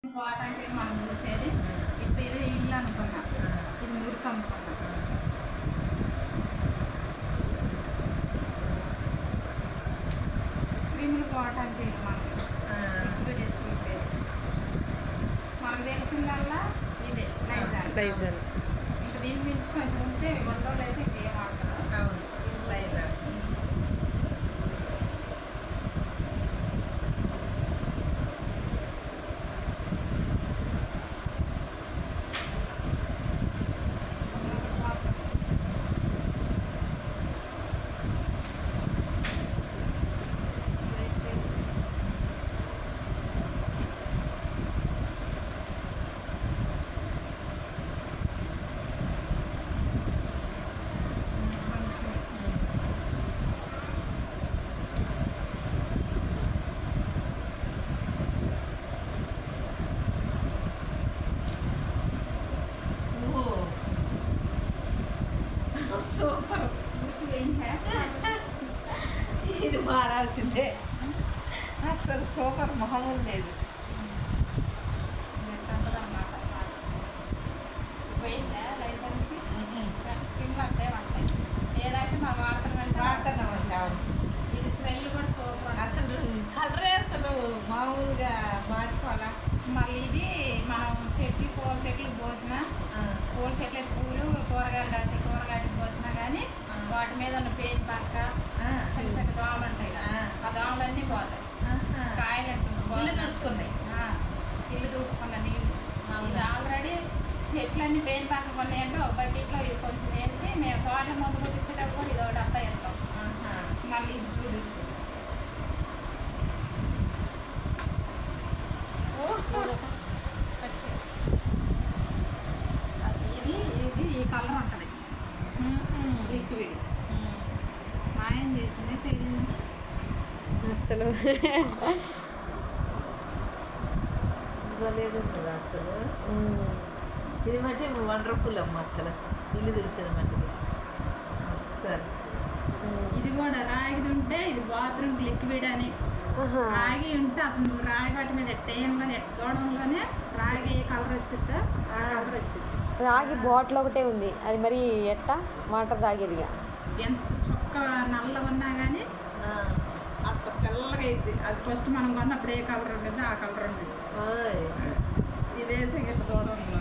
వాటానికి మనం చూసేది ఇప్పుడు ఇది ఇల్లు అనుకున్నా, ఇది మురికి అనుకున్నా. క్రీములు పోవటానికి మనం లిక్విడ్ వేసి చూసేది మనకు తెలిసిందల్లా ఇదే లైజాల్. ఇంకా దీని మించి కొంచెం ఉంటే గుండోళ్ళు అయితే ఇంకేం ఆడతారు. అవును, లైజాల్. సూపర్. ఇది మారాల్సిందే, అసలు సూపర్ మామూలు లేదు. అన్నమాట పోయిందా లైజాల్కి క్రీములు అంటే ఉంటాయి ఏదంటే మనం వాడుతున్నామంటే ఇది స్మెల్ కూడా సూపర్. అసలు కలరే అసలు మామూలుగా మారిపోవాలా. మళ్ళీ ఇది మనం పూల చెట్లు పోసినా, పూల చెట్ల పూలు కూరగాయలు కాసే కూరగాయలు పోసినా కానీ వాటి మీద ఉన్న పేరు పక్క చిన్న చిన్న దోమలు ఉంటాయి కదా, ఆ దోమలన్నీ పోతాయి. కాయలు ఇల్లు తుడుచుకున్నాయి, ఇల్లు తుడుచుకున్న నీళ్ళు ఇది ఆల్రెడీ చెట్లన్నీ పేరు పక్క ఉన్నాయంటే ఒక బకెట్లో ఇది కొంచెం వేసి మేము తోట ముందు కొట్టించేటప్పుడు ఇది ఒక డబ్బా వేస్తాం. మళ్ళీ ఇది చూడు ఇది ఇది ఈ కలర్ ఉంటుంది లిక్విడ్. మాయం చేసింది చేయండి అసలు లేదు అసలు. ఇది మట్టి వండర్ఫుల్ అమ్మ, అసలు ఇల్లు తెలిసేది మట్టి అసలు. ఇది కూడా రాగిది ఉంటే ఇది బాత్రూమ్ లిక్విడ్ అని రాగి ఉంటే అసలు నువ్వు రాగి వాటి మీద ఎట్టేయంలోనే ఎట్టుకోవడంలోనే రాగి కలర్ వచ్చిద్దా కలర్ వచ్చింది. రాగి బాటిల్ ఒకటే ఉంది, అది మరి ఎట్టా వాటర్ తాగేదిగా. ఎంత చొక్క నల్లగా ఉన్నా కానీ అంత తెల్లగా అయింది. అది ఫస్ట్ మనం కొన్నప్పుడు ఏ కలర్ ఉండేది ఆ కలర్ ఉండేది. ఇదే సెకండ్ తోడంలో